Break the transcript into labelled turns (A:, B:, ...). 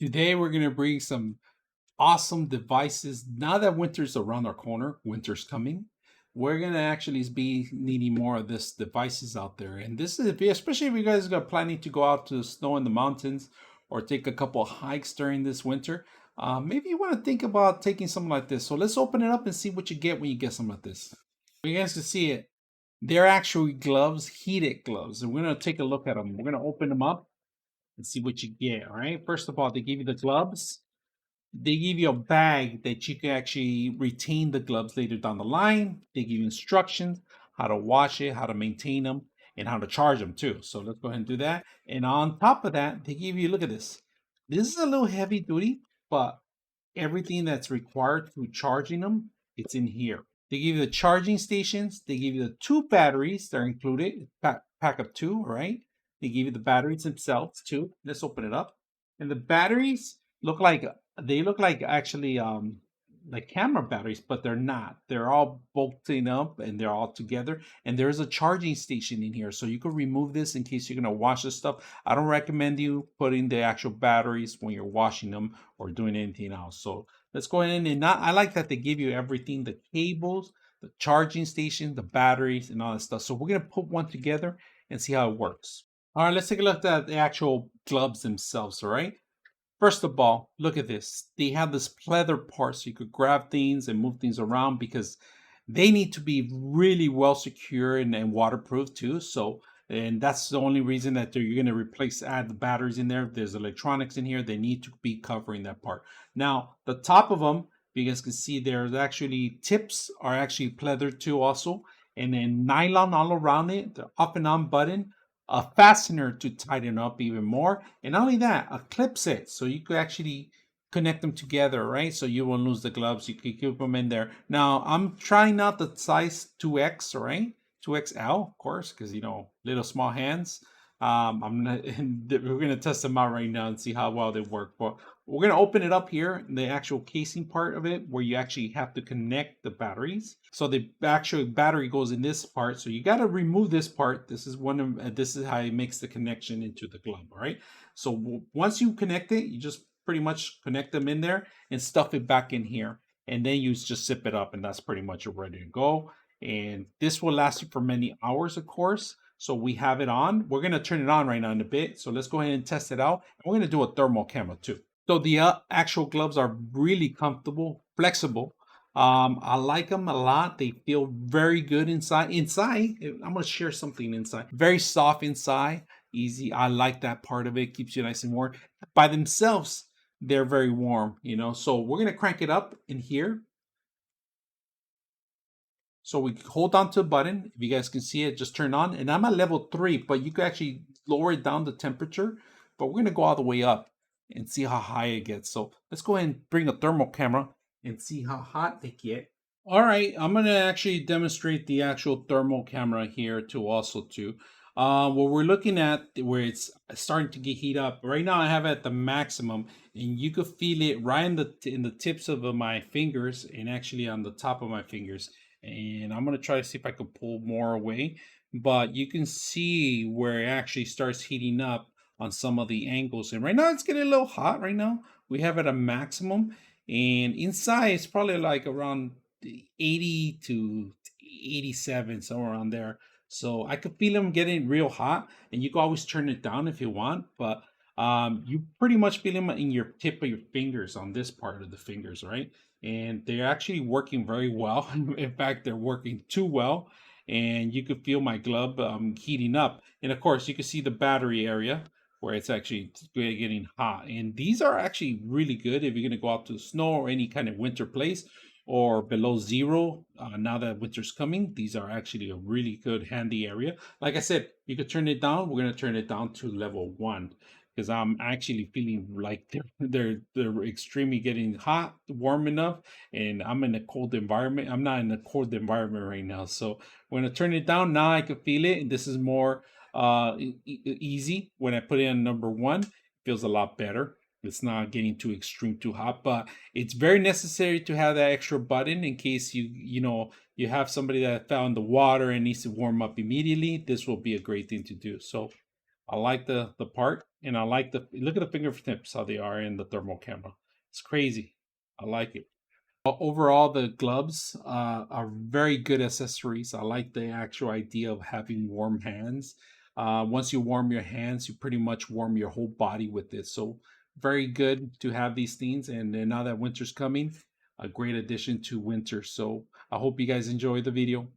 A: Today we're going to bring some awesome devices. Now that winter's around our corner, winter's coming. We're going to actually be needing more of this devices out there. And this is especially if you guys are planning to go out to snow in the mountains or take a couple of hikes during this winter. Maybe you want to think about taking something like this. So let's open it up and see what you get when you get something like this. You guys can see it. They're actually gloves, heated gloves. And we're going to take a look at them. We're going to open them up and see what you get. All right. First of all, they give you the gloves. They give you a bag that you can actually retain the gloves later down the line. They give you instructions how to wash it, how to maintain them, and how to charge them too. So let's go ahead and do that. And on top of that, they give you, look at this. This is a little heavy duty, but everything that's required for charging them, it's in here. They give you the charging stations. They give you the two batteries. They're included. Pack of two, right? They give you the batteries themselves too. Let's open it up. And the batteries look like actually like camera batteries, but they're not. They're all bolting up and they're all together. And there's a charging station in here, so you can remove this in case you're gonna wash the stuff. I don't recommend you putting the actual batteries when you're washing them or doing anything else. So let's go in and not. I like that they give you everything: the cables, the charging station, the batteries, and all that stuff. So we're gonna put one together and see how it works. All right, let's take a look at the actual gloves themselves. All right. First of all, look at this. They have this pleather part so you could grab things and move things around because they need to be really well secure and waterproof too. So, and that's the only reason that you're going to add the batteries in there. There's electronics in here. They need to be covering that part. Now, the top of them, you guys can see there's actually tips are actually pleather too also. And then nylon all around it, the up and on button, a fastener to tighten up even more. And not only that, a clip set so you could actually connect them together, right? So you won't lose the gloves. You can keep them in there. Now, I'm trying out the size 2X, right? 2XL, of course, because, little small hands. I'm not, we're going to test them out right now and see how well they work. But we're going to open it up here, the actual casing part of it, where you actually have to connect the batteries. So the actual battery goes in this part. So you got to remove this part. This is how it makes the connection into the glove. All right. So once you connect it, you just pretty much connect them in there and stuff it back in here. And then you just zip it up, and that's pretty much ready to go. And this will last you for many hours, of course. So we have it on. We're going to turn it on right now in a bit. So let's go ahead and test it out. And we're going to do a thermal camera too. So the actual gloves are really comfortable, flexible. I like them a lot. They feel very good inside. I'm going to share something inside. Very soft inside, easy. I like that part of it. Keeps you nice and warm. By themselves, they're very warm. So we're going to crank it up in here. So we hold down to the button. If you guys can see it, just turn on. And I'm at level 3, but you can actually lower it down the temperature. But we're going to go all the way up and see how high it gets. So let's go ahead and bring a thermal camera and see how hot they get. All right, I'm going to actually demonstrate the actual thermal camera here too also too. What we're looking at where it's starting to get heat up. Right now I have it at the maximum, and you could feel it right in the tips of my fingers and actually on the top of my fingers. And I'm going to try to see if I can pull more away, but you can see where it actually starts heating up on some of the angles. And right now it's getting a little hot right now. We have it at a maximum, and inside it's probably like around 80 to 87, somewhere around there. So I could feel them getting real hot, and you can always turn it down if you want, but you pretty much feel them in your tip of your fingers on this part of the fingers, right? And they're actually working very well. In fact, they're working too well, and you could feel my glove heating up. And of course, you can see the battery area where it's actually getting hot. And these are actually really good if you're going to go out to the snow or any kind of winter place or below zero. Now that winter's coming, these are actually a really good handy area. Like I said, you could turn it down. We're going to turn it down to level 1 because I'm actually feeling like they're extremely getting hot, warm enough, and I'm in a cold environment. I'm not in a cold environment right now, so we're gonna turn it down. Now I can feel it, and this is more easy. When I put it on number 1, it feels a lot better. It's not getting too extreme, too hot, but it's very necessary to have that extra button in case you have somebody that fell in the water and needs to warm up immediately. This will be a great thing to do. So I like the part, and I like the look at the fingertips how they are in the thermal camera. It's crazy. I like it. Overall, the gloves are very good accessories. I like the actual idea of having warm hands. Once you warm your hands, you pretty much warm your whole body with it. So very good to have these things. And then now that winter's coming, a great addition to winter. So I hope you guys enjoy the video.